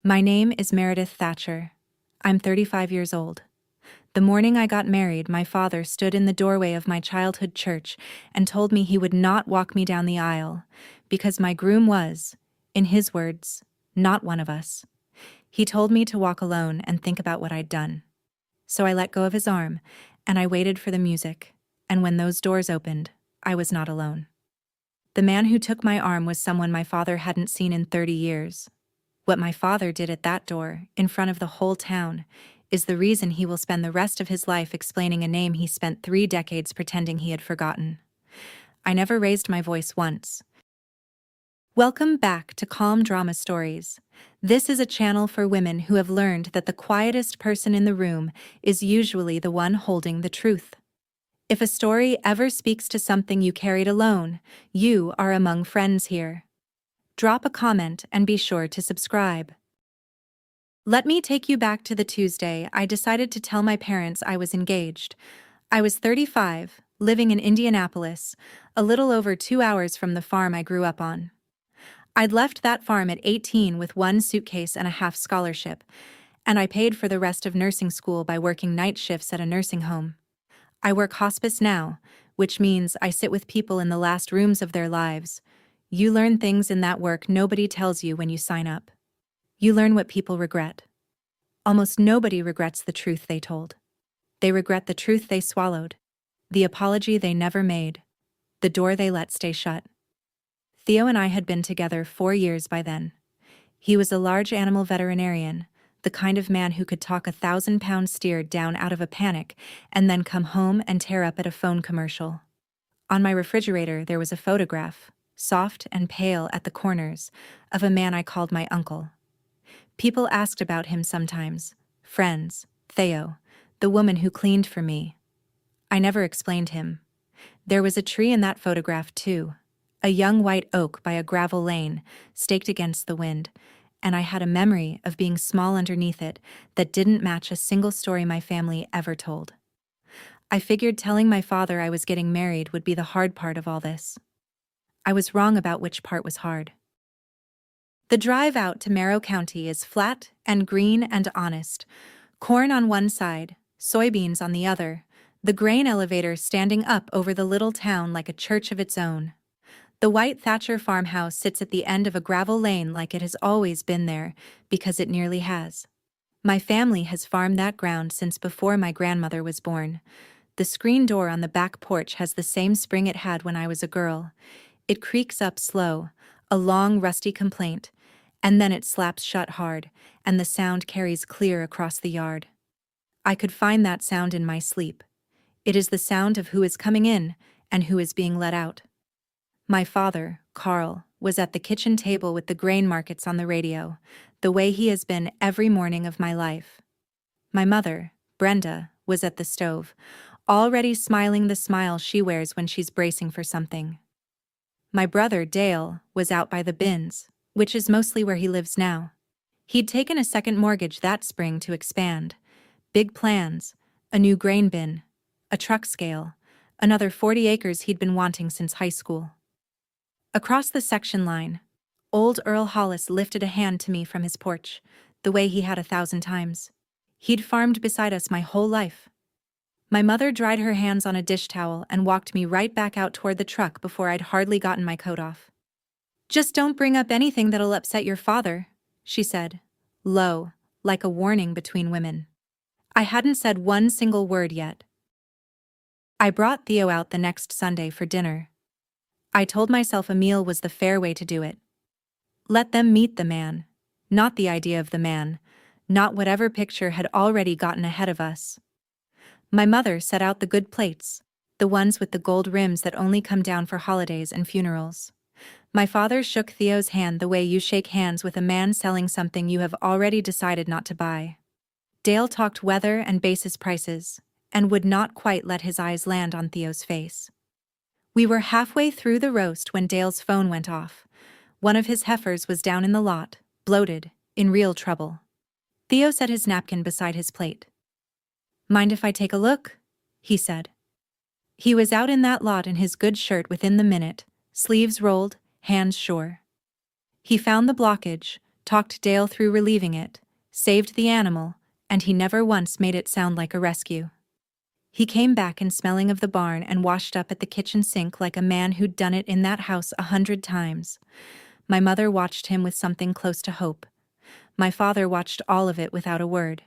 My name is Meredith Thatcher. I'm 35 years old. The morning I got married, my father stood in the doorway of my childhood church and told me he would not walk me down the aisle, because my groom was, in his words, not one of us. He told me to walk alone and think about what I'd done. So I let go of his arm, and I waited for the music, and when those doors opened, I was not alone. The man who took my arm was someone my father hadn't seen in 30 years. What my father did at that door, in front of the whole town, is the reason he will spend the rest of his life explaining a name he spent 3 decades pretending he had forgotten. I never raised my voice once. Welcome back to Calm Drama Stories. This is a channel for women who have learned that the quietest person in the room is usually the one holding the truth. If a story ever speaks to something you carried alone, you are among friends here. Drop a comment and be sure to subscribe. Let me take you back to the Tuesday I decided to tell my parents I was engaged. I was 35, living in Indianapolis, a little over 2 hours from the farm I grew up on. I'd left that farm at 18 with 1 suitcase and a half scholarship, and I paid for the rest of nursing school by working night shifts at a nursing home. I work hospice now, which means I sit with people in the last rooms of their lives. You learn things in that work nobody tells you when you sign up. You learn what people regret. Almost nobody regrets the truth they told. They regret the truth they swallowed, the apology they never made, the door they let stay shut. Theo and I had been together 4 years by then. He was a large animal veterinarian, the kind of man who could talk a 1,000-pound steer down out of a panic and then come home and tear up at a phone commercial. On my refrigerator there was a photograph, soft and pale at the corners, of a man I called my uncle. People asked about him sometimes. Friends, Theo, the woman who cleaned for me. I never explained him. There was a tree in that photograph too, a young white oak by a gravel lane, staked against the wind, and I had a memory of being small underneath it that didn't match a single story my family ever told. I figured telling my father I was getting married would be the hard part of all this. I was wrong about which part was hard. The drive out to Merrill County is flat and green and honest. Corn on one side, soybeans on the other, the grain elevator standing up over the little town like a church of its own. The white Thatcher farmhouse sits at the end of a gravel lane like it has always been there, because it nearly has. My family has farmed that ground since before my grandmother was born. The screen door on the back porch has the same spring it had when I was a girl. It creaks up slow, a long rusty complaint, and then it slaps shut hard, and the sound carries clear across the yard. I could find that sound in my sleep. It is the sound of who is coming in and who is being let out. My father, Carl, was at the kitchen table with the grain markets on the radio, the way he has been every morning of my life. My mother, Brenda, was at the stove, already smiling the smile she wears when she's bracing for something. My brother, Dale, was out by the bins, which is mostly where he lives now. He'd taken a second mortgage that spring to expand. Big plans, a new grain bin, a truck scale, another 40 acres he'd been wanting since high school. Across the section line, old Earl Hollis lifted a hand to me from his porch, the way he had 1,000 times. He'd farmed beside us my whole life. My mother dried her hands on a dish towel and walked me right back out toward the truck before I'd hardly gotten my coat off. "Just don't bring up anything that'll upset your father," she said, low, like a warning between women. I hadn't said one single word yet. I brought Theo out the next Sunday for dinner. I told myself a meal was the fair way to do it. Let them meet the man, not the idea of the man, not whatever picture had already gotten ahead of us. My mother set out the good plates, the ones with the gold rims that only come down for holidays and funerals. My father shook Theo's hand the way you shake hands with a man selling something you have already decided not to buy. Dale talked weather and basis prices, and would not quite let his eyes land on Theo's face. We were halfway through the roast when Dale's phone went off. One of his heifers was down in the lot, bloated, in real trouble. Theo set his napkin beside his plate. "Mind if I take a look?" he said. He was out in that lot in his good shirt within the minute, sleeves rolled, hands sure. He found the blockage, talked Dale through relieving it, saved the animal, and he never once made it sound like a rescue. He came back in smelling of the barn and washed up at the kitchen sink like a man who'd done it in that house 100 times. My mother watched him with something close to hope. My father watched all of it without a word.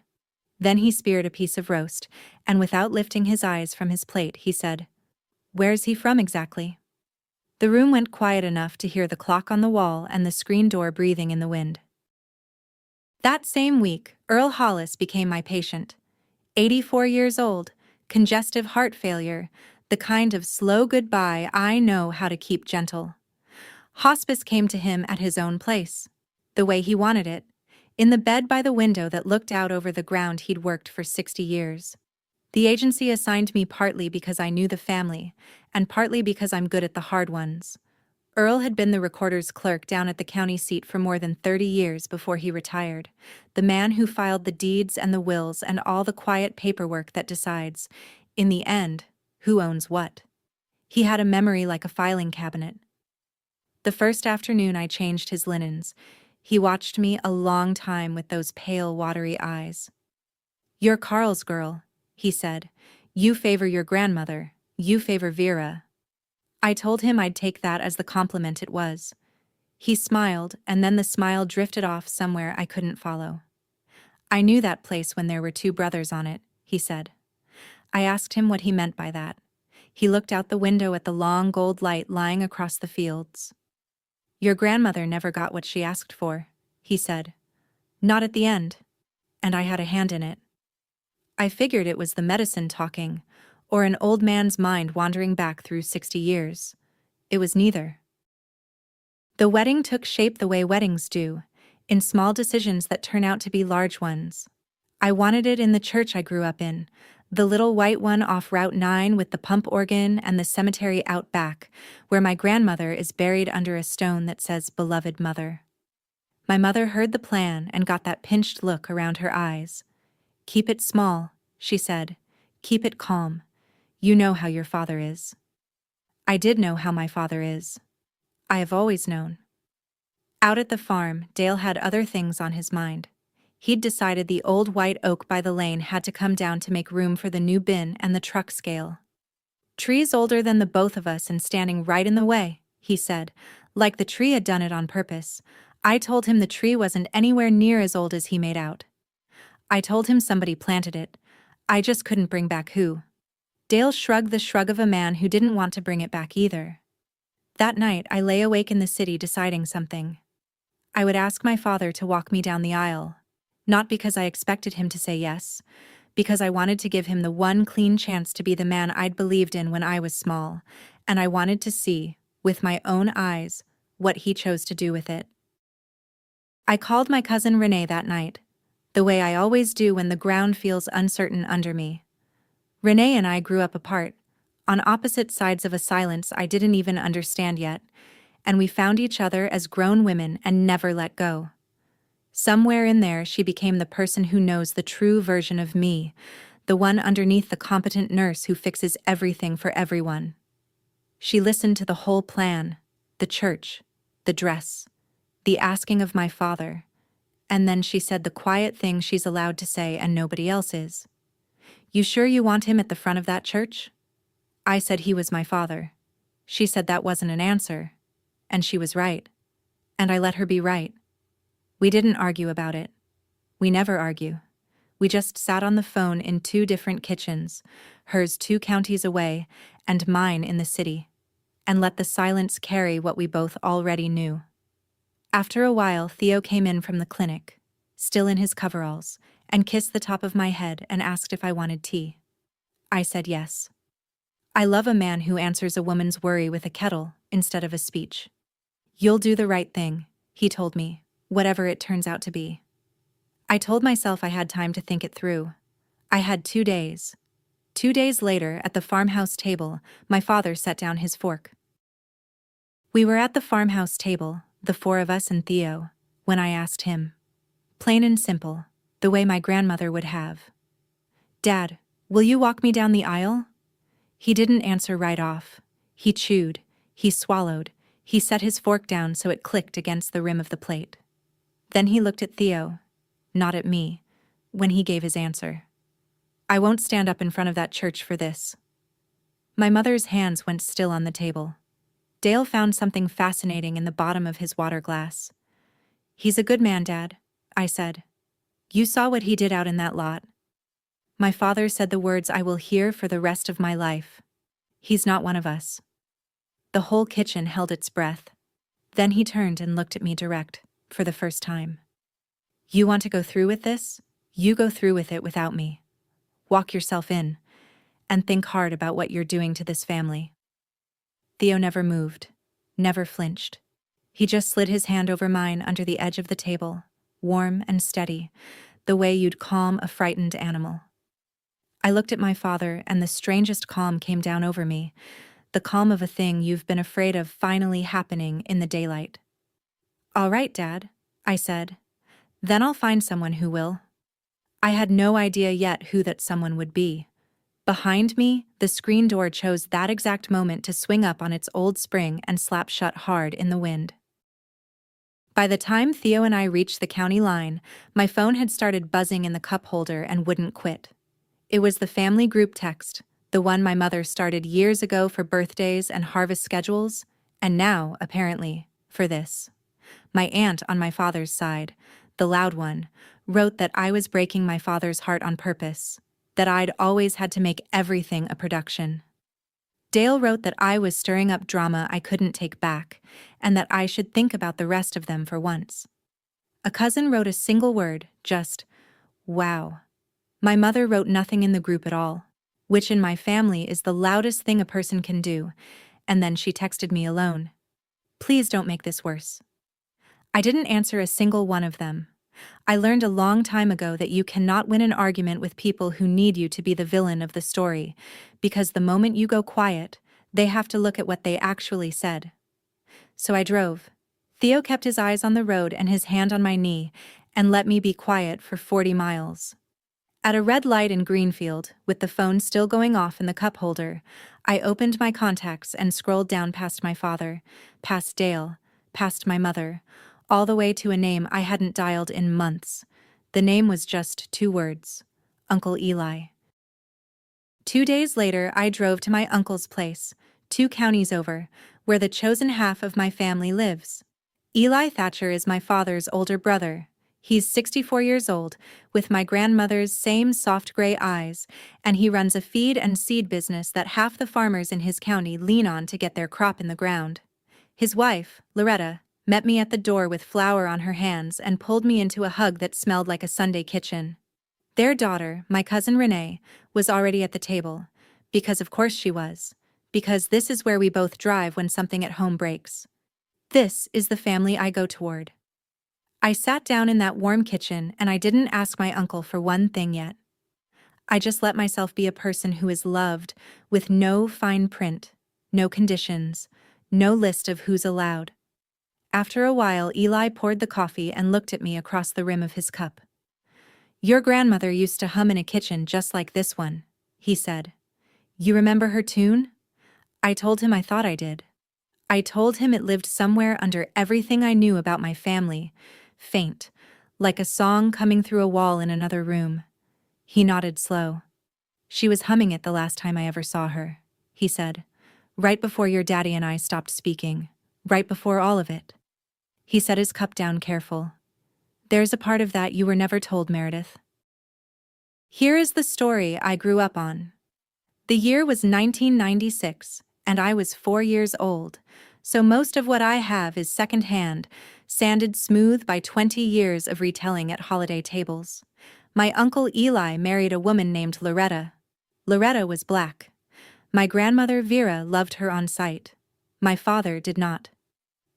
Then he speared a piece of roast, and without lifting his eyes from his plate, he said, "Where's he from exactly?" The room went quiet enough to hear the clock on the wall and the screen door breathing in the wind. That same week, Earl Hollis became my patient. 84 years old, congestive heart failure, the kind of slow goodbye I know how to keep gentle. Hospice came to him at his own place, the way he wanted it, in the bed by the window that looked out over the ground he'd worked for 60 years. The agency assigned me partly because I knew the family, and partly because I'm good at the hard ones. Earl had been the recorder's clerk down at the county seat for more than 30 years before he retired, the man who filed the deeds and the wills and all the quiet paperwork that decides, in the end, who owns what. He had a memory like a filing cabinet. The first afternoon I changed his linens, he watched me a long time with those pale, watery eyes. "You're Carl's girl," he said. "You favor your grandmother, you favor Vera." I told him I'd take that as the compliment it was. He smiled, and then the smile drifted off somewhere I couldn't follow. "I knew that place when there were 2 brothers on it," he said. I asked him what he meant by that. He looked out the window at the long gold light lying across the fields. "Your grandmother never got what she asked for," he said. "Not at the end. And I had a hand in it." I figured it was the medicine talking, or an old man's mind wandering back through 60 years. It was neither. The wedding took shape the way weddings do, in small decisions that turn out to be large ones. I wanted it in the church I grew up in, the little white one off Route 9 with the pump organ and the cemetery out back, where my grandmother is buried under a stone that says "Beloved Mother." My mother heard the plan and got that pinched look around her eyes. "Keep it small," she said. "Keep it calm. You know how your father is." I did know how my father is. I have always known. Out at the farm, Dale had other things on his mind. He'd decided the old white oak by the lane had to come down to make room for the new bin and the truck scale. "Trees older than the both of us and standing right in the way," he said, like the tree had done it on purpose. I told him the tree wasn't anywhere near as old as he made out. I told him somebody planted it. I just couldn't bring back who. Dale shrugged the shrug of a man who didn't want to bring it back either. That night I lay awake in the city deciding something. I would ask my father to walk me down the aisle. Not because I expected him to say yes, because I wanted to give him the one clean chance to be the man I'd believed in when I was small, and I wanted to see, with my own eyes, what he chose to do with it. I called my cousin Renee that night, the way I always do when the ground feels uncertain under me. Renee and I grew up apart, on opposite sides of a silence I didn't even understand yet, and we found each other as grown women and never let go. Somewhere in there she became the person who knows the true version of me, the one underneath the competent nurse who fixes everything for everyone. She listened to the whole plan, the church, the dress, the asking of my father, and then she said the quiet thing she's allowed to say and nobody else is. "You sure you want him at the front of that church?" I said he was my father. She said that wasn't an answer, and she was right. And I let her be right. We didn't argue about it. We never argue. We just sat on the phone in 2 different kitchens, hers 2 counties away, and mine in the city, and let the silence carry what we both already knew. After a while, Theo came in from the clinic, still in his coveralls, and kissed the top of my head and asked if I wanted tea. I said yes. I love a man who answers a woman's worry with a kettle instead of a speech. "You'll do the right thing," he told me, whatever it turns out to be. I told myself I had time to think it through. I had 2 days. 2 days later, at the farmhouse table, my father set down his fork. We were at the farmhouse table, the 4 of us and Theo, when I asked him, plain and simple, the way my grandmother would have, "Dad, will you walk me down the aisle?" He didn't answer right off. He chewed, he swallowed, he set his fork down so it clicked against the rim of the plate. Then he looked at Theo, not at me, when he gave his answer. I won't stand up in front of that church for this. My mother's hands went still on the table. Dale found something fascinating in the bottom of his water glass. He's a good man, Dad, I said. You saw what he did out in that lot. My father said the words I will hear for the rest of my life. He's not one of us. The whole kitchen held its breath. Then he turned and looked at me direct, for the first time. You want to go through with this? You go through with it without me. Walk yourself in, and think hard about what you're doing to this family. Theo never moved, never flinched. He just slid his hand over mine under the edge of the table, warm and steady, the way you'd calm a frightened animal. I looked at my father, and the strangest calm came down over me, the calm of a thing you've been afraid of finally happening in the daylight. All right, Dad, I said. Then I'll find someone who will. I had no idea yet who that someone would be. Behind me, the screen door chose that exact moment to swing up on its old spring and slap shut hard in the wind. By the time Theo and I reached the county line, my phone had started buzzing in the cup holder and wouldn't quit. It was the family group text, the one my mother started years ago for birthdays and harvest schedules, and now, apparently, for this. My aunt on my father's side, the loud one, wrote that I was breaking my father's heart on purpose, that I'd always had to make everything a production. Dale wrote that I was stirring up drama I couldn't take back, and that I should think about the rest of them for once. A cousin wrote a single word, just, wow. My mother wrote nothing in the group at all, which in my family is the loudest thing a person can do, and then she texted me alone. Please don't make this worse. I didn't answer a single one of them. I learned a long time ago that you cannot win an argument with people who need you to be the villain of the story, because the moment you go quiet, they have to look at what they actually said. So I drove. Theo kept his eyes on the road and his hand on my knee, and let me be quiet for 40 miles. At a red light in Greenfield, with the phone still going off in the cup holder, I opened my contacts and scrolled down past my father, past Dale, past my mother, all the way to a name I hadn't dialed in months. The name was just 2 words: Uncle Eli. 2 days later, I drove to my uncle's place, 2 counties over, where the chosen half of my family lives. Eli Thatcher is my father's older brother. He's 64 years old, with my grandmother's same soft gray eyes, and he runs a feed and seed business that half the farmers in his county lean on to get their crop in the ground. His wife, Loretta, met me at the door with flour on her hands and pulled me into a hug that smelled like a Sunday kitchen. Their daughter, my cousin Renee, was already at the table, because of course she was, because this is where we both drive when something at home breaks. This is the family I go toward. I sat down in that warm kitchen and I didn't ask my uncle for one thing yet. I just let myself be a person who is loved, with no fine print, no conditions, no list of who's allowed. After a while, Eli poured the coffee and looked at me across the rim of his cup. Your grandmother used to hum in a kitchen just like this one, he said. You remember her tune? I told him I thought I did. I told him it lived somewhere under everything I knew about my family, faint, like a song coming through a wall in another room. He nodded slow. She was humming it the last time I ever saw her, he said, right before your daddy and I stopped speaking, right before all of it. He set his cup down careful. There's a part of that you were never told, Meredith. Here is the story I grew up on. The year was 1996, and I was 4 years old, so most of what I have is secondhand, sanded smooth by 20 years of retelling at holiday tables. My uncle Eli married a woman named Loretta. Loretta was black. My grandmother Vera loved her on sight. My father did not.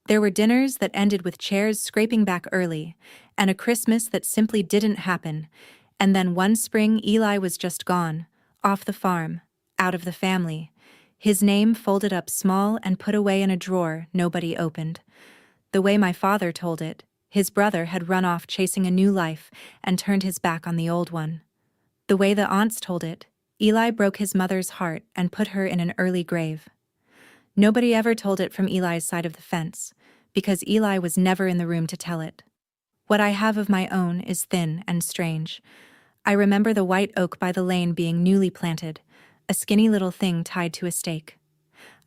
There were dinners that ended with chairs scraping back early, and a Christmas that simply didn't happen, and then one spring Eli was just gone, off the farm, out of the family. His name folded up small and put away in a drawer nobody opened. The way my father told it, his brother had run off chasing a new life and turned his back on the old one. The way the aunts told it, Eli broke his mother's heart and put her in an early grave. Nobody ever told it from Eli's side of the fence, because Eli was never in the room to tell it. What I have of my own is thin and strange. I remember the white oak by the lane being newly planted, a skinny little thing tied to a stake.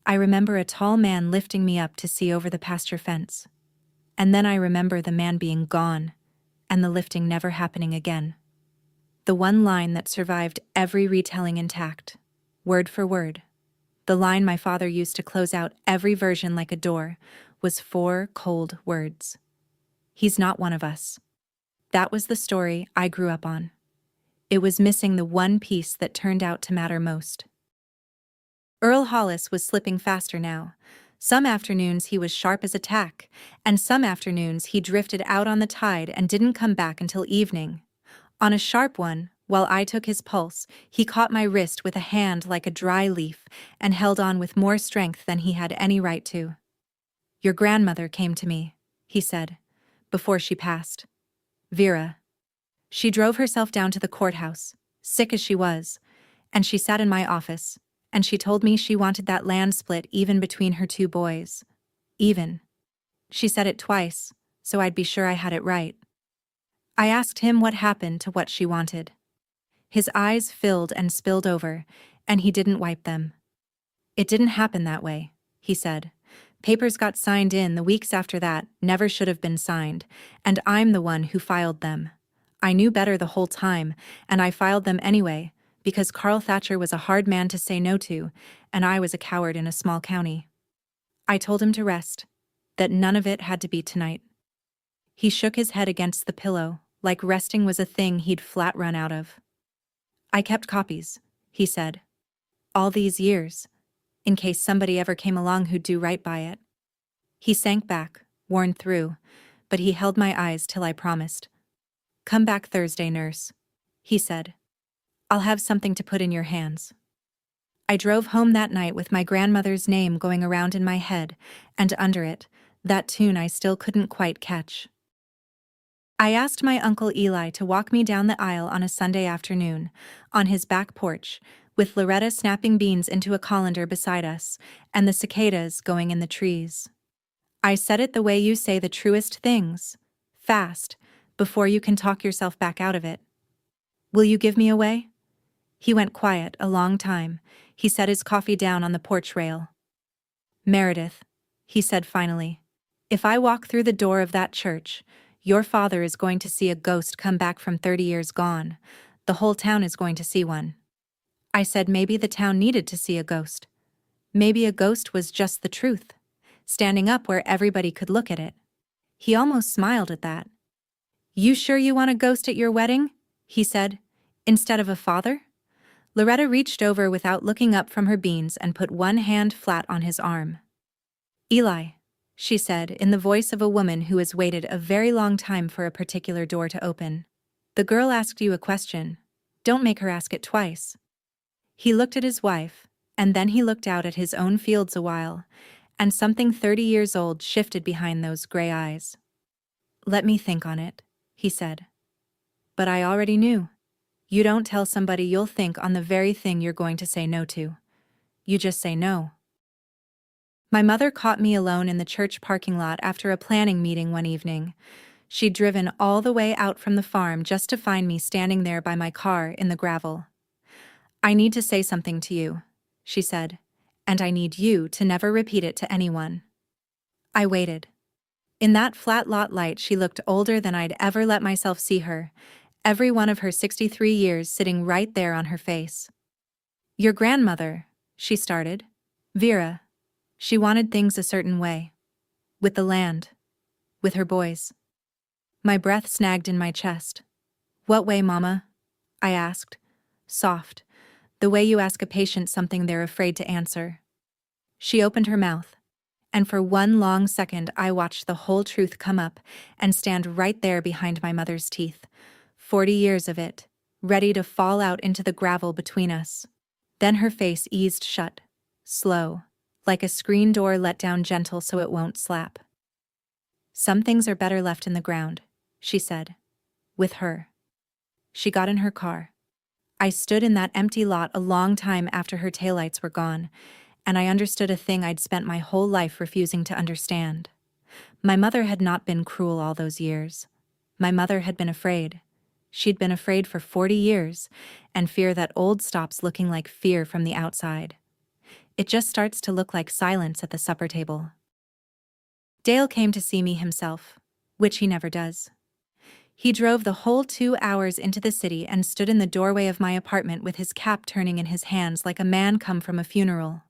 I remember a tall man lifting me up to see over the pasture fence. And then I remember the man being gone, and the lifting never happening again. The one line that survived every retelling intact, word for word. The line my father used to close out every version like a door was 4 cold words. He's not one of us. That was the story I grew up on. It was missing the one piece that turned out to matter most. Earl Hollis was slipping faster now. Some afternoons he was sharp as a tack, and some afternoons he drifted out on the tide and didn't come back until evening. On a sharp one, while I took his pulse, he caught my wrist with a hand like a dry leaf and held on with more strength than he had any right to. "Your grandmother came to me," he said, before she passed. "Vera. She drove herself down to the courthouse, sick as she was, and she sat in my office, and she told me she wanted that land split even between her 2 boys. Even. She said it twice, so I'd be sure I had it right." I asked him what happened to what she wanted. His eyes filled and spilled over, and he didn't wipe them. "It didn't happen that way," he said. "Papers got signed in the weeks after that, never should have been signed, and I'm the one who filed them. I knew better the whole time, and I filed them anyway, because Carl Thatcher was a hard man to say no to, and I was a coward in a small county. I told him to rest, that none of it had to be tonight." He shook his head against the pillow, like resting was a thing he'd flat run out of. "I kept copies," he said. "All these years, in case somebody ever came along who'd do right by it." He sank back, worn through, but he held my eyes till I promised. "Come back Thursday, nurse," he said. "I'll have something to put in your hands." I drove home that night with my grandmother's name going around in my head, and under it, that tune I still couldn't quite catch. I asked my Uncle Eli to walk me down the aisle on a Sunday afternoon, on his back porch, with Loretta snapping beans into a colander beside us, and the cicadas going in the trees. I said it the way you say the truest things, fast, before you can talk yourself back out of it. "Will you give me away?" He went quiet a long time. He set his coffee down on the porch rail. "Meredith," he said finally, "if I walk through the door of that church, your father is going to see a ghost come back from 30 years gone. The whole town is going to see one." I said maybe the town needed to see a ghost. Maybe a ghost was just the truth, standing up where everybody could look at it. He almost smiled at that. "You sure you want a ghost at your wedding?" he said, "instead of a father?" Loretta reached over without looking up from her beans and put one hand flat on his arm. "Eli," she said in the voice of a woman who has waited a very long time for a particular door to open. "The girl asked you a question. Don't make her ask it twice." He looked at his wife, and then he looked out at his own fields a while, and something 30 years old shifted behind those gray eyes. "Let me think on it," he said. "But I already knew. You don't tell somebody you'll think on the very thing you're going to say no to. You just say no." My mother caught me alone in the church parking lot after a planning meeting one evening. She'd driven all the way out from the farm just to find me standing there by my car in the gravel. "I need to say something to you," she said, "and I need you to never repeat it to anyone." I waited. In that flat lot light she looked older than I'd ever let myself see her, every one of her 63 years sitting right there on her face. "Your grandmother," she started. "Vera. She wanted things a certain way. With the land. With her boys." My breath snagged in my chest. "What way, Mama?" I asked, soft, the way you ask a patient something they're afraid to answer. She opened her mouth, and for one long second I watched the whole truth come up and stand right there behind my mother's teeth, 40 years of it, ready to fall out into the gravel between us. Then her face eased shut, slow, like a screen door let down gentle so it won't slap. "Some things are better left in the ground," she said. "With her." She got in her car. I stood in that empty lot a long time after her taillights were gone, and I understood a thing I'd spent my whole life refusing to understand. My mother had not been cruel all those years. My mother had been afraid. She'd been afraid for 40 years, and fear that old stops looking like fear from the outside. It just starts to look like silence at the supper table. Dale came to see me himself, which he never does. He drove the whole 2 hours into the city and stood in the doorway of my apartment with his cap turning in his hands like a man come from a funeral.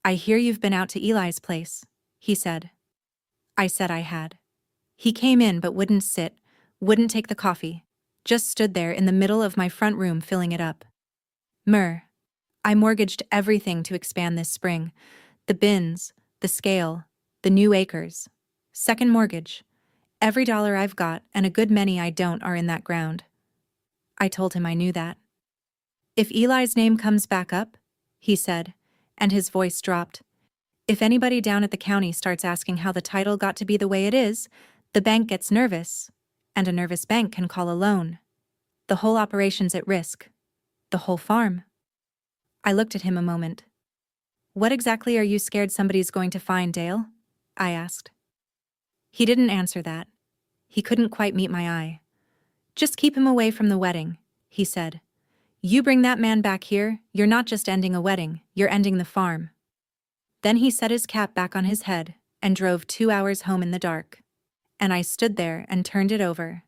"I hear you've been out to Eli's place," he said. I said I had. He came in but wouldn't sit, wouldn't take the coffee, just stood there in the middle of my front room filling it up. I mortgaged everything to expand this spring. The bins, the scale, the new acres. Second mortgage. Every dollar I've got, and a good many I don't, are in that ground. I told him I knew that. "If Eli's name comes back up," he said, and his voice dropped, "if anybody down at the county starts asking how the title got to be the way it is, the bank gets nervous, and a nervous bank can call a loan. The whole operation's at risk. The whole farm." I looked at him a moment. "What exactly are you scared somebody's going to find, Dale?" I asked. He didn't answer that. He couldn't quite meet my eye. "Just keep him away from the wedding," he said. "You bring that man back here, you're not just ending a wedding, you're ending the farm." Then he set his cap back on his head and drove 2 hours home in the dark. And I stood there and turned it over,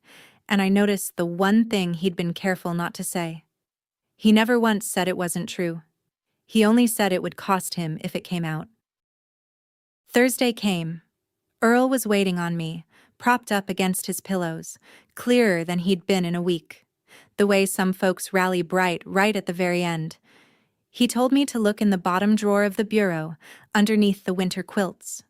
and I noticed the one thing he'd been careful not to say. He never once said it wasn't true. He only said it would cost him if it came out. Thursday came. Earl was waiting on me, propped up against his pillows, clearer than he'd been in a week, the way some folks rally bright right at the very end. He told me to look in the bottom drawer of the bureau, underneath the winter quilts.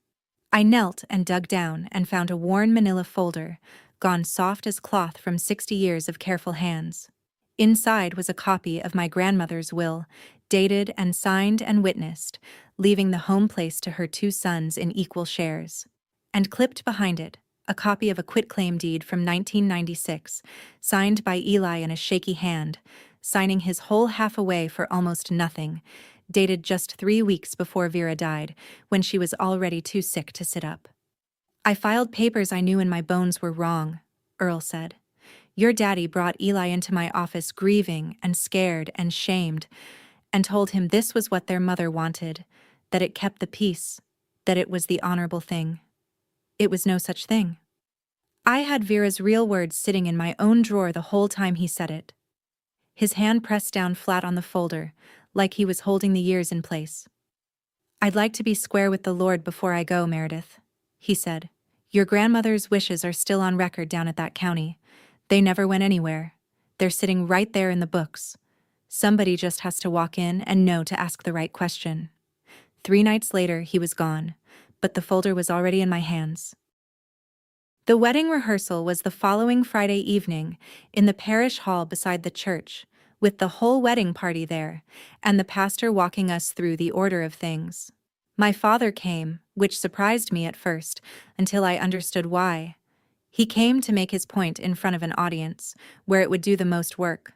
I knelt and dug down and found a worn manila folder, gone soft as cloth from 60 years of careful hands. Inside was a copy of my grandmother's will, dated and signed and witnessed, leaving the home place to her 2 sons in equal shares. And clipped behind it, a copy of a quitclaim deed from 1996, signed by Eli in a shaky hand, signing his whole half away for almost nothing, dated just 3 weeks before Vera died, when she was already too sick to sit up. "I filed papers I knew in my bones were wrong," Earl said. "Your daddy brought Eli into my office grieving and scared and shamed, and told him this was what their mother wanted, that it kept the peace, that it was the honorable thing. It was no such thing." I had Vera's real words sitting in my own drawer the whole time he said it. His hand pressed down flat on the folder, like he was holding the years in place. "I'd like to be square with the Lord before I go, Meredith," he said. "Your grandmother's wishes are still on record down at that county. They never went anywhere. They're sitting right there in the books. Somebody just has to walk in and know to ask the right question." 3 nights later, he was gone, but the folder was already in my hands. The wedding rehearsal was the following Friday evening in the parish hall beside the church, with the whole wedding party there, and the pastor walking us through the order of things. My father came, which surprised me at first, until I understood why. He came to make his point in front of an audience, where it would do the most work.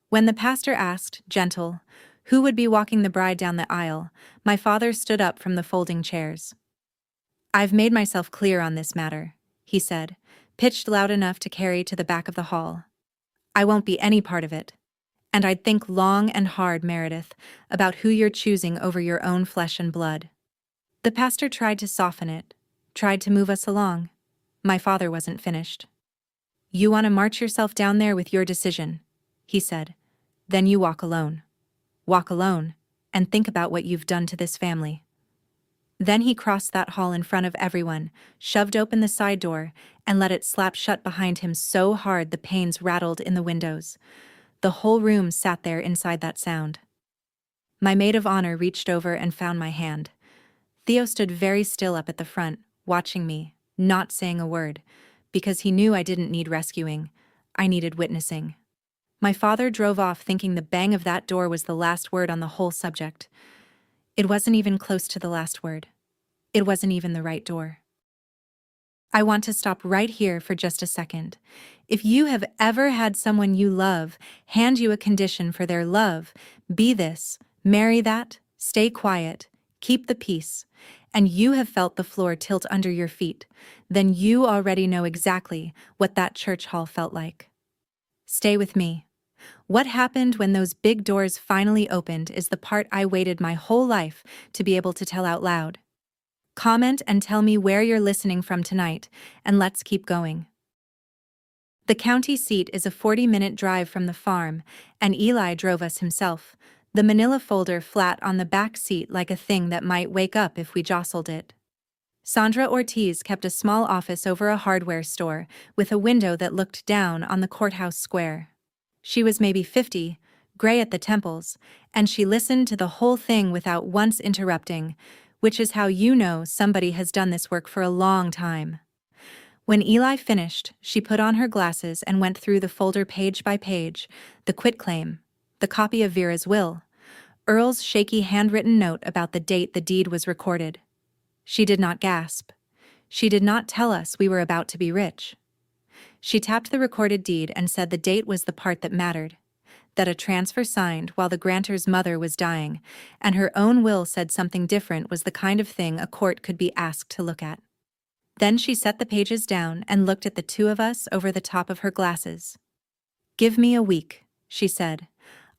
When the pastor asked, gentle, who would be walking the bride down the aisle, my father stood up from the folding chairs. "I've made myself clear on this matter," he said, pitched loud enough to carry to the back of the hall. "I won't be any part of it. And I'd think long and hard, Meredith, about who you're choosing over your own flesh and blood." The pastor tried to soften it, tried to move us along. My father wasn't finished. "You want to march yourself down there with your decision," he said. "Then you walk alone. Walk alone, and think about what you've done to this family." Then he crossed that hall in front of everyone, shoved open the side door, and let it slap shut behind him so hard the panes rattled in the windows. The whole room sat there inside that sound. My maid of honor reached over and found my hand. Theo stood very still up at the front, watching me, not saying a word, because he knew I didn't need rescuing. I needed witnessing. My father drove off thinking the bang of that door was the last word on the whole subject. It wasn't even close to the last word. It wasn't even the right door. I want to stop right here for just a second. If you have ever had someone you love hand you a condition for their love, be this, marry that, stay quiet, keep the peace, and you have felt the floor tilt under your feet, then you already know exactly what that church hall felt like. Stay with me. What happened when those big doors finally opened is the part I waited my whole life to be able to tell out loud. Comment and tell me where you're listening from tonight, and let's keep going. The county seat is a 40-minute drive from the farm, and Eli drove us himself, the manila folder flat on the back seat like a thing that might wake up if we jostled it. Sandra Ortiz kept a small office over a hardware store, with a window that looked down on the courthouse square. She was maybe 50, gray at the temples, and she listened to the whole thing without once interrupting, which is how you know somebody has done this work for a long time. When Eli finished, she put on her glasses and went through the folder page by page, the quitclaim, the copy of Vera's will, Earl's shaky handwritten note about the date the deed was recorded. She did not gasp. She did not tell us we were about to be rich. She tapped the recorded deed and said the date was the part that mattered, that a transfer signed while the grantor's mother was dying, and her own will said something different was the kind of thing a court could be asked to look at. Then she set the pages down and looked at the two of us over the top of her glasses. "Give me a week," she said.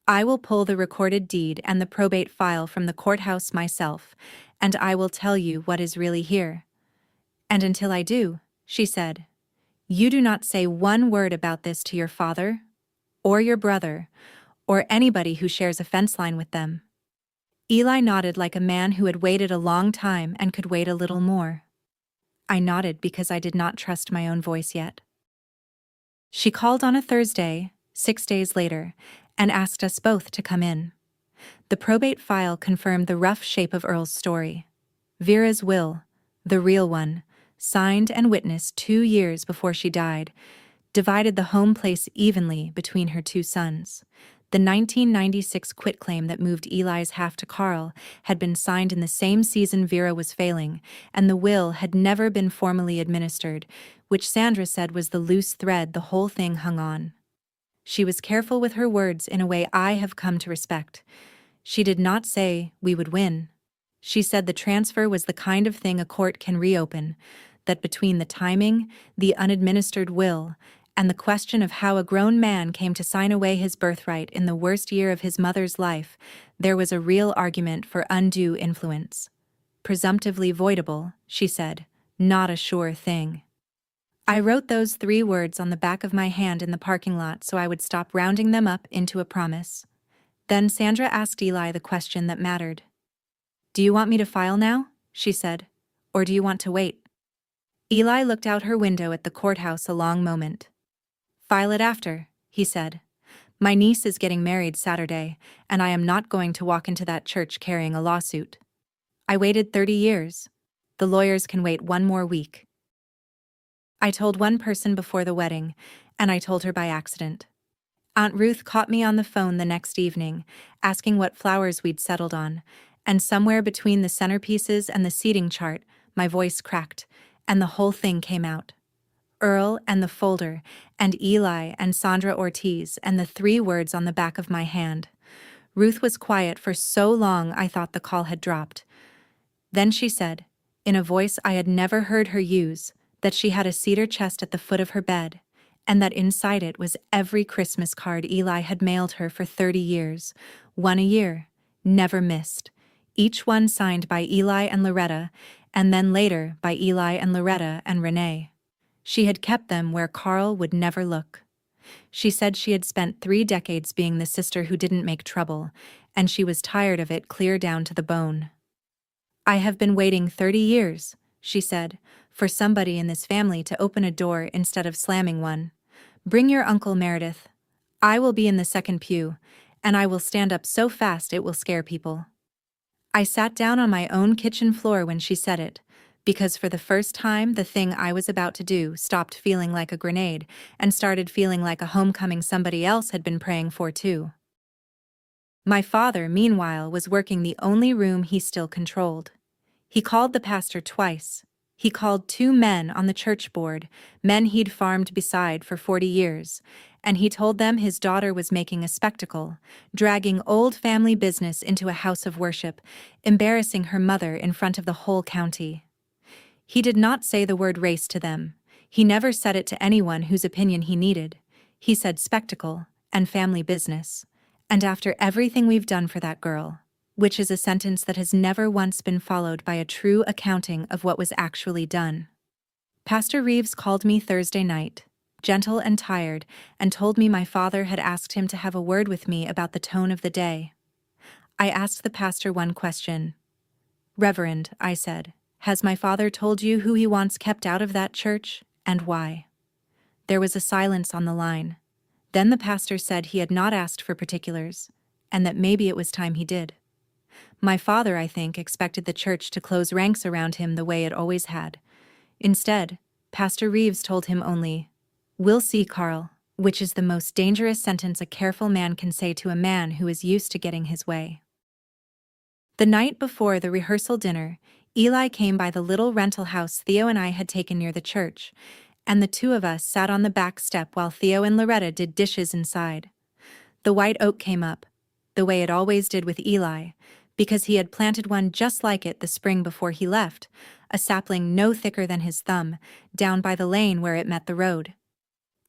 "I will pull the recorded deed and the probate file from the courthouse myself, and I will tell you what is really here. And until I do," she said, "you do not say one word about this to your father, or your brother, or anybody who shares a fence line with them." Eli nodded like a man who had waited a long time and could wait a little more. I nodded because I did not trust my own voice yet. She called on a Thursday, 6 days later, and asked us both to come in. The probate file confirmed the rough shape of Earl's story. Vera's will, the real one, signed and witnessed 2 years before she died, divided the home place evenly between her two sons. The 1996 quitclaim that moved Eli's half to Carl had been signed in the same season Vera was failing, and the will had never been formally administered, which Sandra said was the loose thread the whole thing hung on. She was careful with her words in a way I have come to respect. She did not say we would win. She said the transfer was the kind of thing a court can reopen, that between the timing, the unadministered will, and the question of how a grown man came to sign away his birthright in the worst year of his mother's life, there was a real argument for undue influence. Presumptively voidable, she said, not a sure thing. I wrote those 3 words on the back of my hand in the parking lot so I would stop rounding them up into a promise. Then Sandra asked Eli the question that mattered. "Do you want me to file now?" she said. "Or do you want to wait?" Eli looked out her window at the courthouse a long moment. "File it after," he said. "My niece is getting married Saturday, and I am not going to walk into that church carrying a lawsuit. I waited 30 years. The lawyers can wait 1 more week." I told one person before the wedding, and I told her by accident. Aunt Ruth caught me on the phone the next evening, asking what flowers we'd settled on, and somewhere between the centerpieces and the seating chart, my voice cracked, and the whole thing came out. Earl and the folder, and Eli and Sandra Ortiz, and the 3 words on the back of my hand. Ruth was quiet for so long I thought the call had dropped. Then she said, in a voice I had never heard her use, that she had a cedar chest at the foot of her bed, and that inside it was every Christmas card Eli had mailed her for 30 years, 1 a year, never missed, each one signed by Eli and Loretta, and then later by Eli and Loretta and Renee. She had kept them where Carl would never look. She said she had spent 3 decades being the sister who didn't make trouble, and she was tired of it clear down to the bone. "I have been waiting 30 years, she said, "for somebody in this family to open a door instead of slamming one. Bring your Uncle Meredith. I will be in the second pew, and I will stand up so fast it will scare people." I sat down on my own kitchen floor when she said it, because for the first time the thing I was about to do stopped feeling like a grenade and started feeling like a homecoming somebody else had been praying for too. My father, meanwhile, was working the only room he still controlled. He called the pastor twice. He called 2 men on the church board, men he'd farmed beside for 40 years, and he told them his daughter was making a spectacle, dragging old family business into a house of worship, embarrassing her mother in front of the whole county. He did not say the word race to them. He never said it to anyone whose opinion he needed. He said spectacle and family business. And after everything we've done for that girl, which is a sentence that has never once been followed by a true accounting of what was actually done. Pastor Reeves called me Thursday night, gentle and tired, and told me my father had asked him to have a word with me about the tone of the day. I asked the pastor one question. "Reverend," I said, "has my father told you who he wants kept out of that church, and why?" There was a silence on the line. Then the pastor said he had not asked for particulars, and that maybe it was time he did. My father, I think, expected the church to close ranks around him the way it always had. Instead, Pastor Reeves told him only, "We'll see, Carl," which is the most dangerous sentence a careful man can say to a man who is used to getting his way. The night before the rehearsal dinner, Eli came by the little rental house Theo and I had taken near the church, and the two of us sat on the back step while Theo and Loretta did dishes inside. The white oak came up, the way it always did with Eli, because he had planted one just like it the spring before he left, a sapling no thicker than his thumb, down by the lane where it met the road.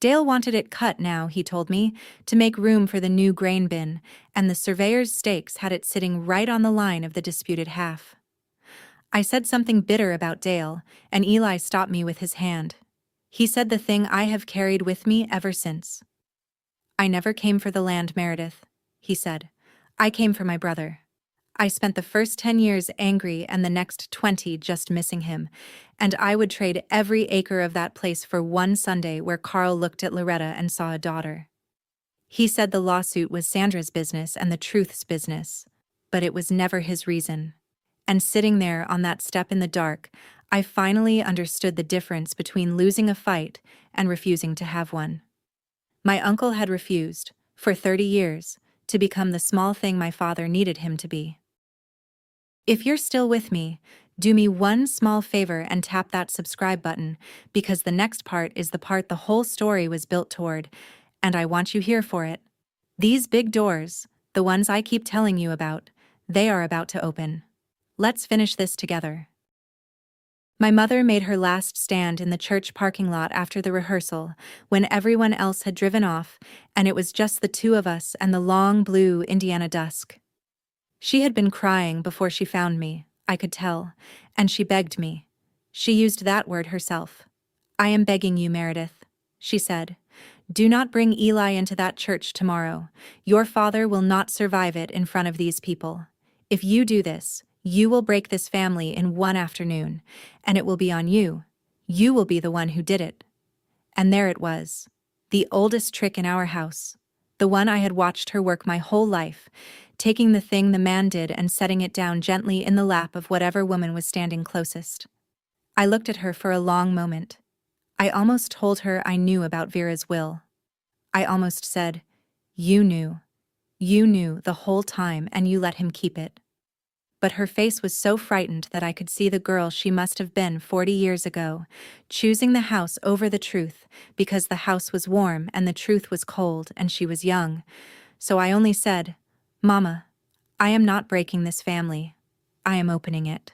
Dale wanted it cut now, he told me, to make room for the new grain bin, and the surveyor's stakes had it sitting right on the line of the disputed half. I said something bitter about Dale, and Eli stopped me with his hand. He said the thing I have carried with me ever since. "I never came for the land, Meredith," he said. "I came for my brother. I spent the first 10 years angry and the next 20 just missing him, and I would trade every acre of that place for one Sunday where Carl looked at Loretta and saw a daughter." He said the lawsuit was Sandra's business and the truth's business, but it was never his reason. And sitting there on that step in the dark, I finally understood the difference between losing a fight and refusing to have one. My uncle had refused, for 30 years, to become the small thing my father needed him to be. If you're still with me, do me one small favor and tap that subscribe button, because the next part is the part the whole story was built toward, and I want you here for it. These big doors, the ones I keep telling you about, they are about to open. Let's finish this together. My mother made her last stand in the church parking lot after the rehearsal, when everyone else had driven off, and it was just the two of us and the long blue Indiana dusk. She had been crying before she found me, I could tell, and she begged me. She used that word herself. "I am begging you, Meredith," she said. "Do not bring Eli into that church tomorrow. Your father will not survive it in front of these people. If you do this, you will break this family in one afternoon, and it will be on you. You will be the one who did it." And there it was, the oldest trick in our house, the one I had watched her work my whole life, taking the thing the man did and setting it down gently in the lap of whatever woman was standing closest. I looked at her for a long moment. I almost told her I knew about Vera's will. I almost said, "You knew. You knew the whole time and you let him keep it." But her face was so frightened that I could see the girl she must have been 40 years ago, choosing the house over the truth, because the house was warm and the truth was cold and she was young. So I only said, "Mama, I am not breaking this family. I am opening it."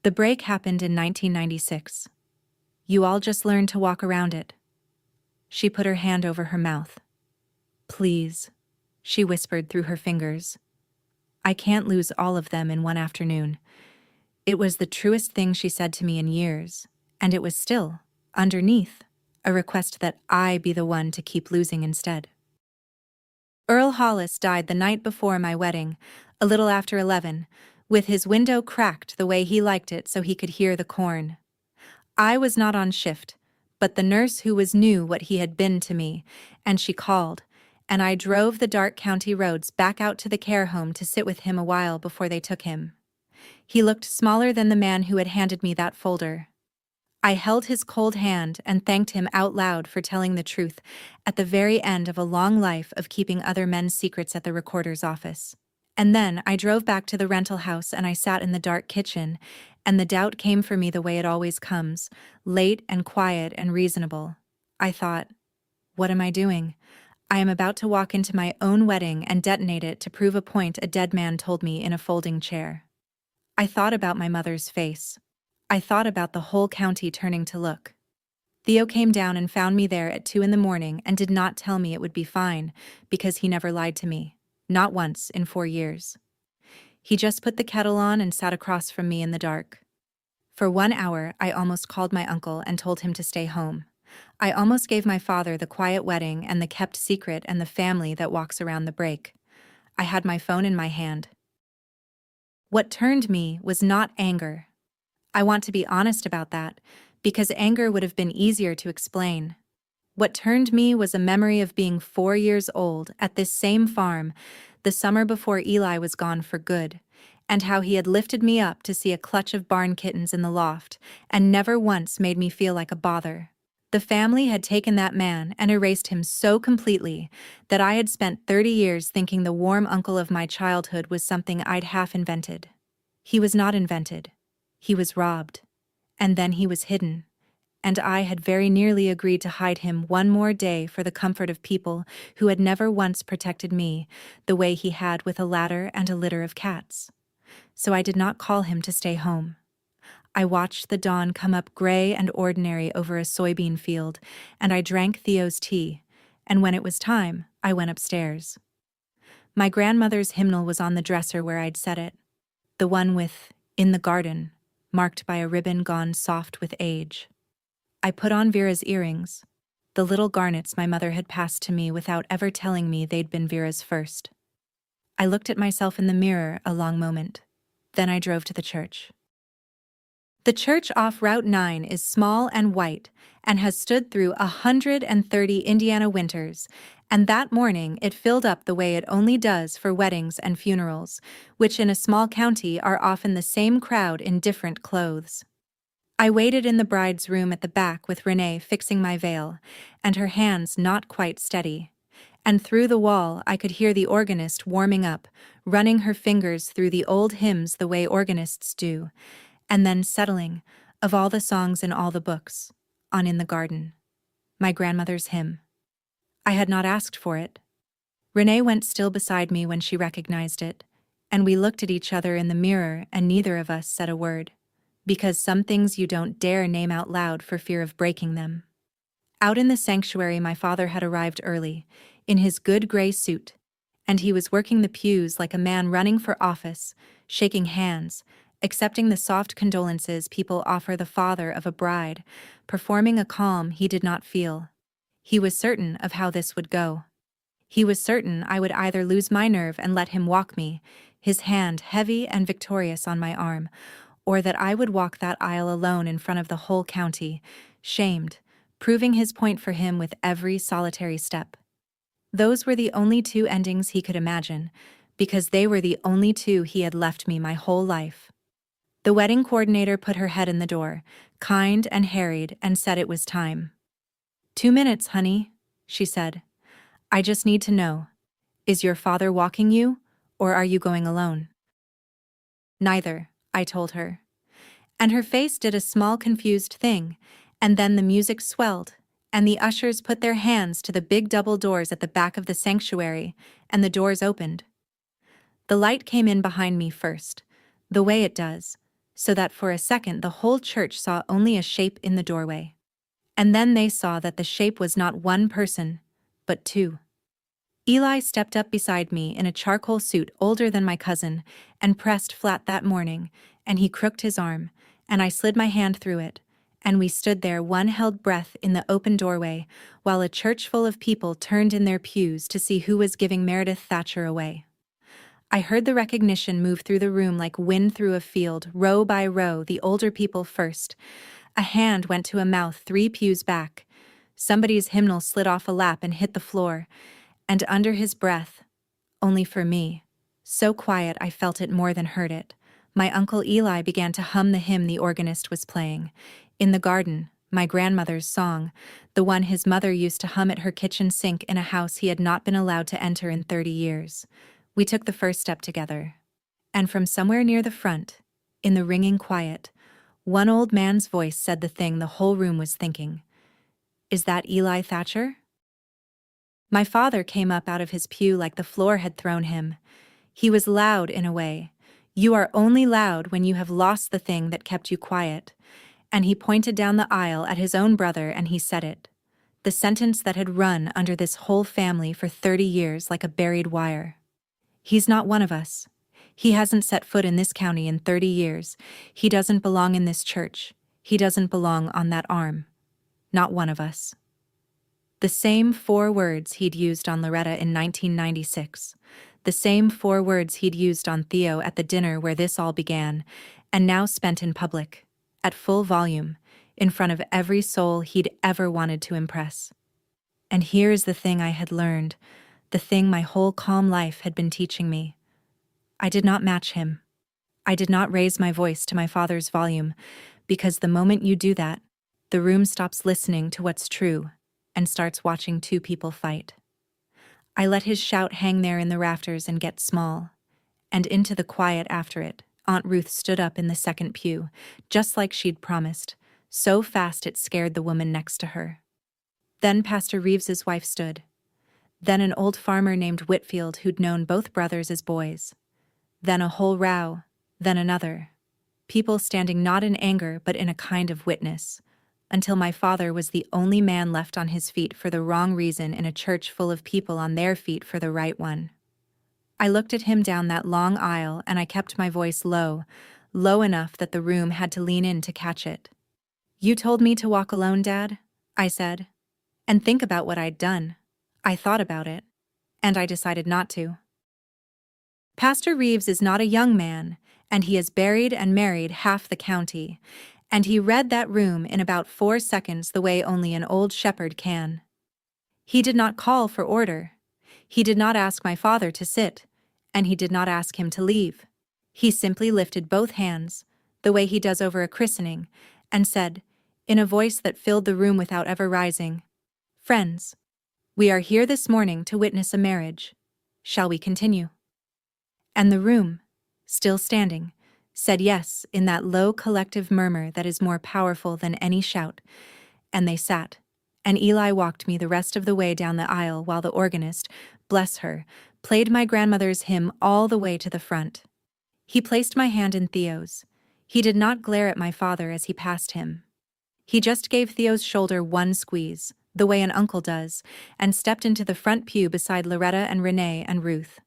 The break happened in 1996. You all just learned to walk around it. She put her hand over her mouth. "Please," she whispered through her fingers. "I can't lose all of them in one afternoon." It was the truest thing she said to me in years, and it was still, underneath, a request that I be the one to keep losing instead. Earl Hollis died the night before my wedding, a little after 11, with his window cracked the way he liked it so he could hear the corn. I was not on shift, but the nurse who was knew what he had been to me, and she called, and I drove the dark county roads back out to the care home to sit with him a while before they took him. He looked smaller than the man who had handed me that folder. I held his cold hand and thanked him out loud for telling the truth at the very end of a long life of keeping other men's secrets at the recorder's office. And then I drove back to the rental house and I sat in the dark kitchen, and the doubt came for me the way it always comes, late and quiet and reasonable. I thought, What am I doing? I am about to walk into my own wedding and detonate it to prove a point a dead man told me in a folding chair. I thought about my mother's face. I thought about the whole county turning to look. Theo came down and found me there at 2 in the morning and did not tell me it would be fine, because he never lied to me. Not once in 4 years. He just put the kettle on and sat across from me in the dark. For 1 hour, I almost called my uncle and told him to stay home. I almost gave my father the quiet wedding and the kept secret and the family that walks around the break. I had my phone in my hand. What turned me was not anger. I want to be honest about that, because anger would have been easier to explain. What turned me was a memory of being 4 years old at this same farm, the summer before Eli was gone for good, and how he had lifted me up to see a clutch of barn kittens in the loft, and never once made me feel like a bother. The family had taken that man and erased him so completely that I had spent 30 years thinking the warm uncle of my childhood was something I'd half invented. He was not invented. He was robbed. And then he was hidden. And I had very nearly agreed to hide him one more day for the comfort of people who had never once protected me the way he had with a ladder and a litter of cats. So I did not call him to stay home. I watched the dawn come up gray and ordinary over a soybean field, and I drank Theo's tea, and when it was time, I went upstairs. My grandmother's hymnal was on the dresser where I'd set it, the one with "In the Garden," marked by a ribbon gone soft with age. I put on Vera's earrings, the little garnets my mother had passed to me without ever telling me they'd been Vera's first. I looked at myself in the mirror a long moment. Then I drove to the church. The church off Route 9 is small and white and has stood through 130 Indiana winters, and that morning it filled up the way it only does for weddings and funerals, which in a small county are often the same crowd in different clothes. I waited in the bride's room at the back with Renee fixing my veil, and her hands not quite steady. And through the wall I could hear the organist warming up, running her fingers through the old hymns the way organists do, and then settling, of all the songs in all the books, on "In the Garden," my grandmother's hymn. I had not asked for it. Renee went still beside me when she recognized it, and we looked at each other in the mirror and neither of us said a word, because some things you don't dare name out loud for fear of breaking them. Out in the sanctuary my father had arrived early, in his good gray suit, and he was working the pews like a man running for office, shaking hands, accepting the soft condolences people offer the father of a bride, performing a calm he did not feel. He was certain of how this would go. He was certain I would either lose my nerve and let him walk me, his hand heavy and victorious on my arm, or that I would walk that aisle alone in front of the whole county, shamed, proving his point for him with every solitary step. Those were the only two endings he could imagine, because they were the only two he had left me my whole life. The wedding coordinator put her head in the door, kind and harried, and said it was time. 2 minutes, honey, she said. I just need to know. Is your father walking you, or are you going alone? Neither, I told her. And her face did a small confused thing, and then the music swelled, and the ushers put their hands to the big double doors at the back of the sanctuary, and the doors opened. The light came in behind me first, the way it does, so that for a second the whole church saw only a shape in the doorway. And then they saw that the shape was not one person, but two. Eli stepped up beside me in a charcoal suit older than my cousin, and pressed flat that morning, and he crooked his arm, and I slid my hand through it, and we stood there one held breath in the open doorway, while a church full of people turned in their pews to see who was giving Meredith Thatcher away. I heard the recognition move through the room like wind through a field, row by row, the older people first. A hand went to a mouth 3 pews back. Somebody's hymnal slid off a lap and hit the floor, and under his breath, only for me, so quiet I felt it more than heard it, my Uncle Eli began to hum the hymn the organist was playing, "In the Garden," my grandmother's song, the one his mother used to hum at her kitchen sink in a house he had not been allowed to enter in 30 years. We took the first step together. And from somewhere near the front, in the ringing quiet, one old man's voice said the thing the whole room was thinking. Is that Eli Thatcher? My father came up out of his pew like the floor had thrown him. He was loud in a way. You are only loud when you have lost the thing that kept you quiet. And he pointed down the aisle at his own brother and he said it. The sentence that had run under this whole family for 30 years like a buried wire. He's not one of us. He hasn't set foot in this county in 30 years. He doesn't belong in this church. He doesn't belong on that arm. Not one of us. The same 4 words he'd used on Loretta in 1996. The same 4 words he'd used on Theo at the dinner where this all began, and now spent in public, at full volume, in front of every soul he'd ever wanted to impress. And here is the thing I had learned, the thing my whole calm life had been teaching me. I did not match him. I did not raise my voice to my father's volume, because the moment you do that, the room stops listening to what's true and starts watching 2 people fight. I let his shout hang there in the rafters and get small, and into the quiet after it, Aunt Ruth stood up in the second pew, just like she'd promised, so fast it scared the woman next to her. Then Pastor Reeves's wife stood. Then an old farmer named Whitfield who'd known both brothers as boys. Then a whole row, then another. People standing not in anger but in a kind of witness, until my father was the only man left on his feet for the wrong reason in a church full of people on their feet for the right one. I looked at him down that long aisle and I kept my voice low, low enough that the room had to lean in to catch it. "You told me to walk alone, Dad," I said, "and think about what I'd done." I thought about it, and I decided not to. Pastor Reeves is not a young man, and he has buried and married half the county, and he read that room in about 4 seconds the way only an old shepherd can. He did not call for order. He did not ask my father to sit, and he did not ask him to leave. He simply lifted both hands, the way he does over a christening, and said, in a voice that filled the room without ever rising, "Friends, we are here this morning to witness a marriage. Shall we continue?" And the room, still standing, said yes in that low collective murmur that is more powerful than any shout, and they sat, and Eli walked me the rest of the way down the aisle while the organist, bless her, played my grandmother's hymn all the way to the front. He placed my hand in Theo's. He did not glare at my father as he passed him. He just gave Theo's shoulder one squeeze, the way an uncle does, and stepped into the front pew beside Loretta and Renee and Ruth.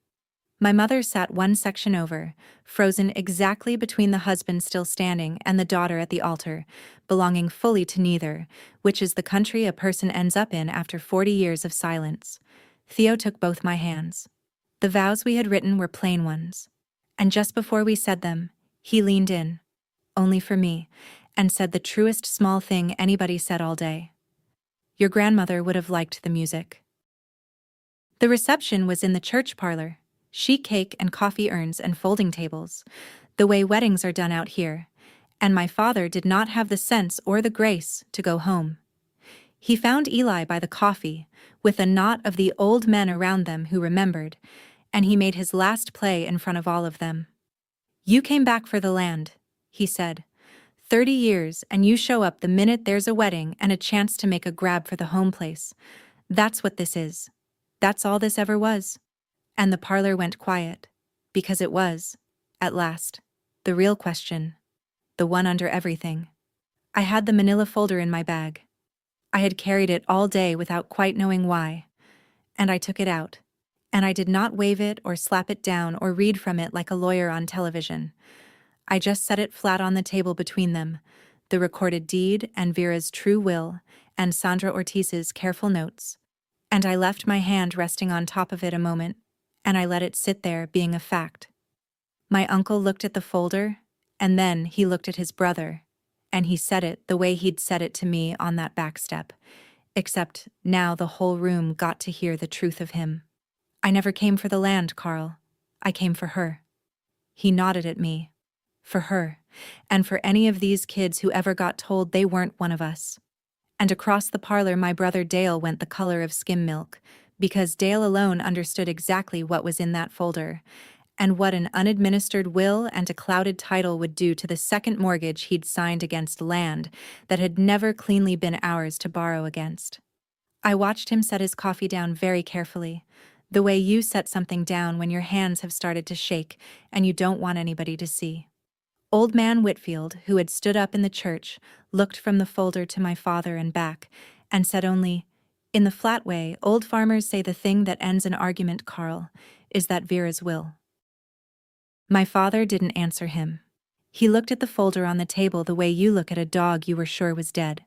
My mother sat one section over, frozen exactly between the husband still standing and the daughter at the altar, belonging fully to neither, which is the country a person ends up in after 40 years of silence. Theo took both my hands. The vows we had written were plain ones. And just before we said them, he leaned in, only for me, and said the truest small thing anybody said all day. "Your grandmother would have liked the music." The reception was in the church parlor. Sheet cake and coffee urns and folding tables, the way weddings are done out here, and my father did not have the sense or the grace to go home. He found Eli by the coffee, with a knot of the old men around them who remembered, and he made his last play in front of all of them. "You came back for the land," he said. 30 years and you show up the minute there's a wedding and a chance to make a grab for the home place. That's what this is. That's all this ever was." And the parlor went quiet, because it was, at last, the real question, the one under everything. I had the manila folder in my bag. I had carried it all day without quite knowing why, and I took it out, and I did not wave it or slap it down or read from it like a lawyer on television. I just set it flat on the table between them, the recorded deed and Vera's true will and Sandra Ortiz's careful notes, and I left my hand resting on top of it a moment, and I let it sit there being a fact. My uncle looked at the folder, and then he looked at his brother, and he said it the way he'd said it to me on that back step, except now the whole room got to hear the truth of him. "I never came for the land, Carl. I came for her." He nodded at me. For her, and for any of these kids who ever got told they weren't one of us. And across the parlor my brother Dale went the color of skim milk, because Dale alone understood exactly what was in that folder, and what an unadministered will and a clouded title would do to the second mortgage he'd signed against land that had never cleanly been ours to borrow against. I watched him set his coffee down very carefully, the way you set something down when your hands have started to shake and you don't want anybody to see. Old man Whitfield, who had stood up in the church, looked from the folder to my father and back, and said only, "In the flat way, old farmers say the thing that ends an argument, Carl, is that Vera's will." My father didn't answer him. He looked at the folder on the table the way you look at a dog you were sure was dead.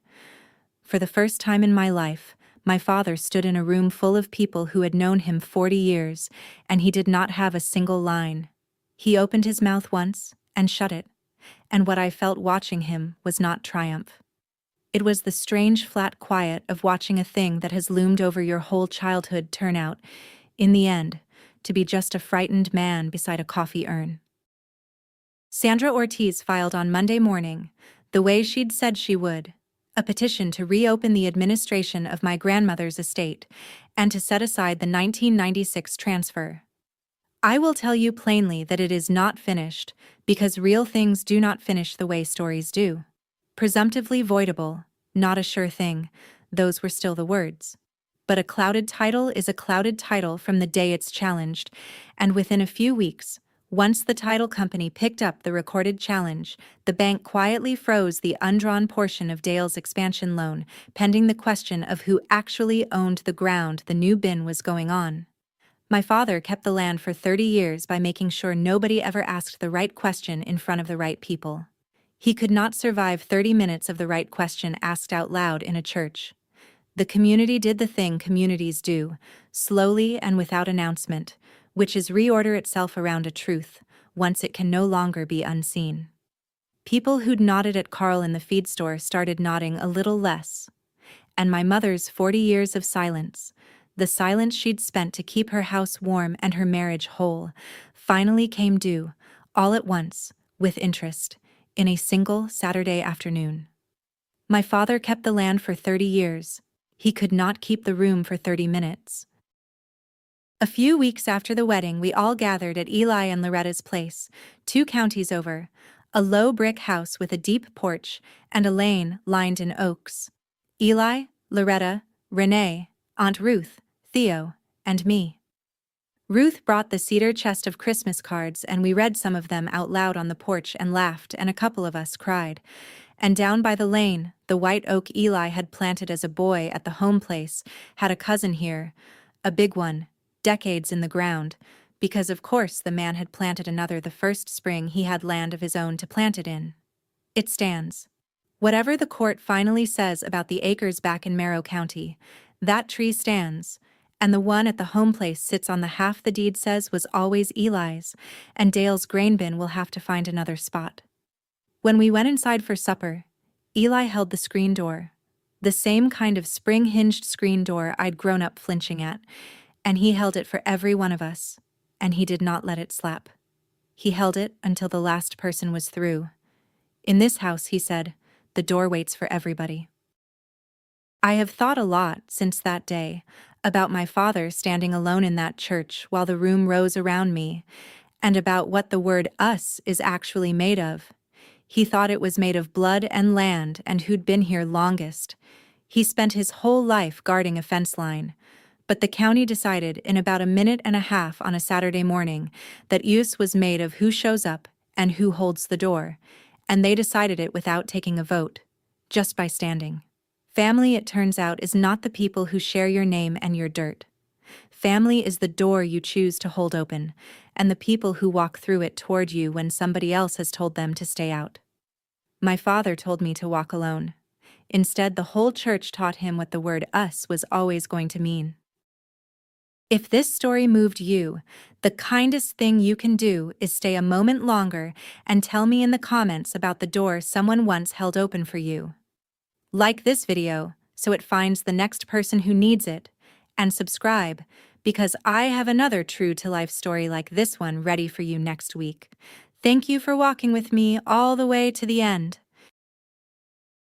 For the first time in my life, my father stood in a room full of people who had known him 40 years, and he did not have a single line. He opened his mouth once and shut it, and what I felt watching him was not triumph. It was the strange flat quiet of watching a thing that has loomed over your whole childhood turn out, in the end, to be just a frightened man beside a coffee urn. Sandra Ortiz filed on Monday morning, the way she'd said she would, a petition to reopen the administration of my grandmother's estate and to set aside the 1996 transfer. I will tell you plainly that it is not finished, because real things do not finish the way stories do. Presumptively voidable, not a sure thing, those were still the words. But a clouded title is a clouded title from the day it's challenged, and within a few weeks, once the title company picked up the recorded challenge, the bank quietly froze the undrawn portion of Dale's expansion loan, pending the question of who actually owned the ground the new bin was going on. My father kept the land for 30 years by making sure nobody ever asked the right question in front of the right people. He could not survive 30 minutes of the right question asked out loud in a church. The community did the thing communities do, slowly and without announcement, which is reorder itself around a truth, once it can no longer be unseen. People who'd nodded at Carl in the feed store started nodding a little less. And my mother's 40 years of silence, the silence she'd spent to keep her house warm and her marriage whole, finally came due, all at once, with interest, in a single Saturday afternoon. My father kept the land for 30 years. He could not keep the room for 30 minutes. A few weeks after the wedding, we all gathered at Eli and Loretta's place, 2 counties over, a low brick house with a deep porch and a lane lined in oaks. Eli, Loretta, Renee, Aunt Ruth, Theo, and me. Ruth brought the cedar chest of Christmas cards, and we read some of them out loud on the porch and laughed, and a couple of us cried. And down by the lane, the white oak Eli had planted as a boy at the home place had a cousin here, a big one, decades in the ground, because of course the man had planted another the first spring he had land of his own to plant it in. It stands. Whatever the court finally says about the acres back in Merrow County, that tree stands, and the one at the home place sits on the half the deed says was always Eli's, and Dale's grain bin will have to find another spot. When we went inside for supper, Eli held the screen door, the same kind of spring-hinged screen door I'd grown up flinching at, and he held it for every one of us, and he did not let it slap. He held it until the last person was through. In this house, he said, the door waits for everybody. I have thought a lot since that day about my father standing alone in that church while the room rose around me, and about what the word us is actually made of. He thought it was made of blood and land and who'd been here longest. He spent his whole life guarding a fence line. But the county decided in about a minute and a half on a Saturday morning that use was made of who shows up and who holds the door, and they decided it without taking a vote, just by standing. Family, it turns out, is not the people who share your name and your dirt. Family is the door you choose to hold open, and the people who walk through it toward you when somebody else has told them to stay out. My father told me to walk alone. Instead, the whole church taught him what the word us was always going to mean. If this story moved you, the kindest thing you can do is stay a moment longer and tell me in the comments about the door someone once held open for you. Like this video so it finds the next person who needs it, and subscribe, because I have another true-to-life story like this one ready for you next week. Thank you for walking with me all the way to the end.